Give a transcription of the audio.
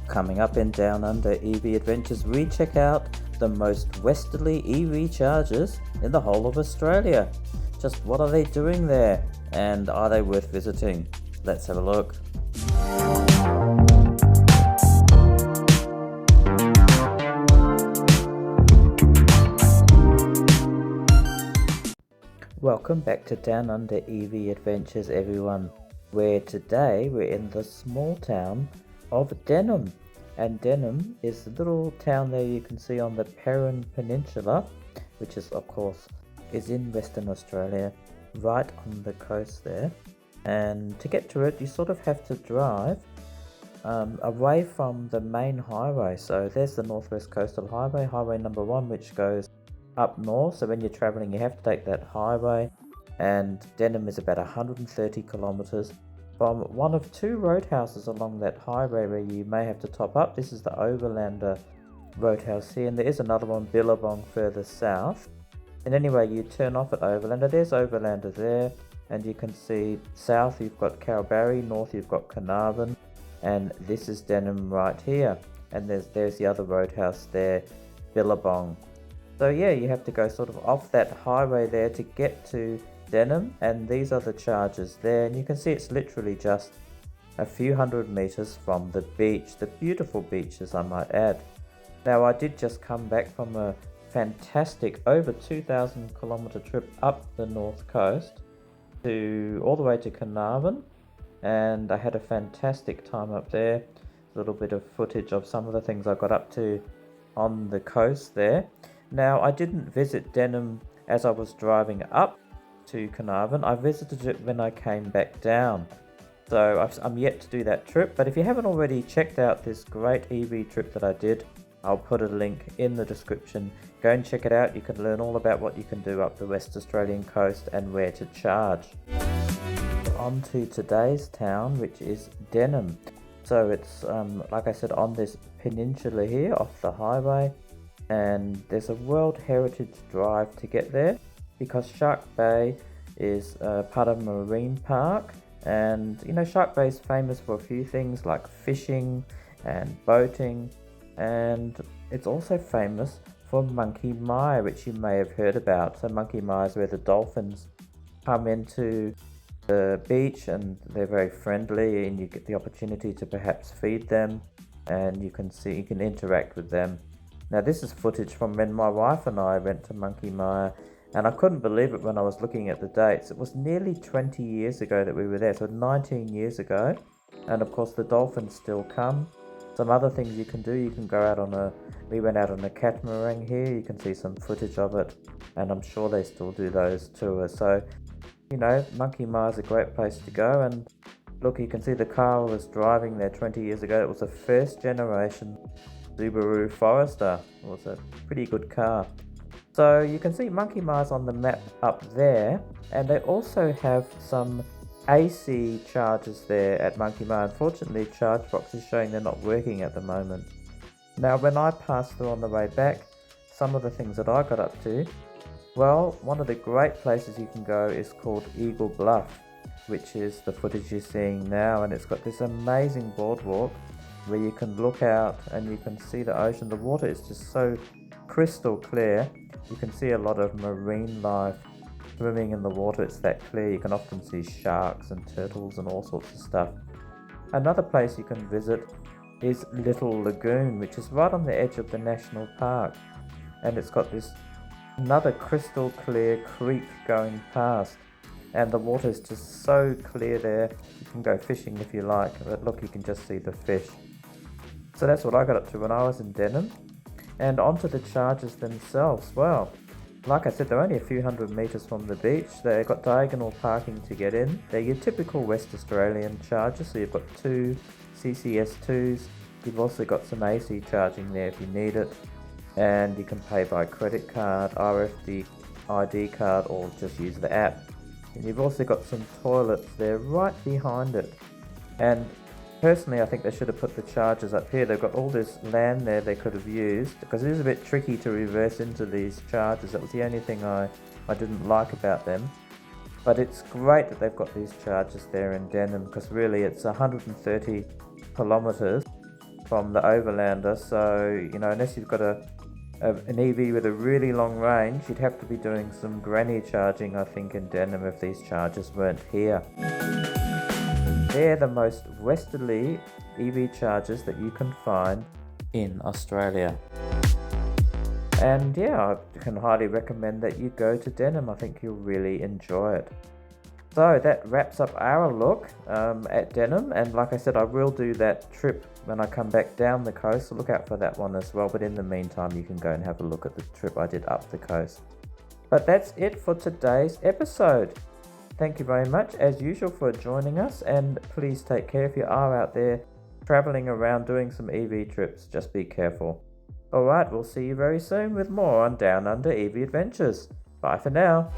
Coming up in Down Under EV Adventures, we check out the most westerly EV chargers in the whole of Australia. Just what are they doing there, and are they worth visiting? Let's have a look. Welcome back to Down Under EV Adventures, everyone, where today we're in the small town of Denham. And Denham is the little town there you can see on the Perrin Peninsula, which is, of course, is in Western Australia, right on the coast there. And to get to it, you sort of have to drive away from the main highway. So there's the Northwest Coastal Highway, highway number 1, which goes up north. So when you're traveling, you have to take that highway, and Denham is about 130 kilometers from one of 2 roadhouses along that highway where you may have to top up. This is the Overlander Roadhouse here, and there is another one, Billabong, further south. And anyway, you turn off at Overlander. There's Overlander there, and you can see south you've got Kalbarri, north you've got Carnarvon, and this is Denham right here. And there's the other roadhouse there, Billabong. So yeah, you have to go sort of off that highway there to get to Denham, and these are the chargers there, and you can see it's literally just a few hundred meters from the beach, the beautiful beaches, I might add. Now, I did just come back from a fantastic over 2,000 kilometer trip up the north coast to all the way to Carnarvon, and I had a fantastic time up there. A little bit of footage of some of the things I got up to on the coast there. Now, I didn't visit Denham as I was driving up to Carnarvon. I visited it when I came back down. So I'm yet to do that trip. But if you haven't already checked out this great EV trip that I did, I'll put a link in the description. Go and check it out. You can learn all about what you can do up the West Australian coast and where to charge. On to today's town, which is Denham. So it's, like I said, on this peninsula here off the highway. And there's a World Heritage Drive to get there, because Shark Bay is part of a marine park, and you know, Shark Bay is famous for a few things like fishing and boating, and it's also famous for Monkey Mire, which you may have heard about. So Monkey Mire is where the dolphins come into the beach, and they're very friendly, and you get the opportunity to perhaps feed them, and you can interact with them. Now, this is footage from when my wife and I went to Monkey Mire, and I couldn't believe it when I was looking at the dates. It was nearly 20 years ago that we were there, so 19 years ago. And of course, the dolphins still come. Some other things you can do, you can go out we went out on a catamaran here. You can see some footage of it, and I'm sure they still do those tours. So, you know, Monkey Mire is a great place to go. And look, you can see the car I was driving there 20 years ago. It was a first generation Subaru Forester. It was a pretty good car. So you can see Monkey Mire's on the map up there, and they also have some AC chargers there at Monkey Mire. Unfortunately, ChargeBox is showing they're not working at the moment. Now, when I passed through on the way back, some of the things that I got up to, well, one of the great places you can go is called Eagle Bluff, which is the footage you're seeing now, and it's got this amazing boardwalk where you can look out and you can see the ocean. The water is just so crystal clear. You can see a lot of marine life swimming in the water. It's that clear. You can often see sharks and turtles and all sorts of stuff. Another place you can visit is Little Lagoon, which is right on the edge of the national park, and it's got this another crystal clear creek going past, and the water is just so clear there. You can go fishing if you like, but look, you can just see the fish. So that's what I got up to when I was in Denham. And onto the chargers themselves. Well, like I said, they're only a few hundred meters from the beach. They've got diagonal parking to get in. They're your typical West Australian chargers. So you've got 2 CCS2s. You've also got some AC charging there if you need it. And you can pay by credit card, RFID ID card, or just use the app. And you've also got some toilets there right behind it. And personally, I think they should have put the chargers up here. They've got all this land there they could have used, because it is a bit tricky to reverse into these chargers. That was the only thing I didn't like about them. But it's great that they've got these chargers there in Denham, because really it's 130 kilometres from the Overlander, so, you know, unless you've got an EV with a really long range, you'd have to be doing some granny charging, I think, in Denham if these chargers weren't here. They're the most westerly EV chargers that you can find in Australia. And yeah, I can highly recommend that you go to Denham. I think you'll really enjoy it. So that wraps up our look at Denham, and like I said, I will do that trip when I come back down the coast, so look out for that one as well. But in the meantime, you can go and have a look at the trip I did up the coast. But that's it for today's episode. Thank you very much as usual for joining us, and please take care if you are out there traveling around doing some EV trips. Just be careful. Alright, we'll see you very soon with more on Down Under EV Adventures. Bye for now.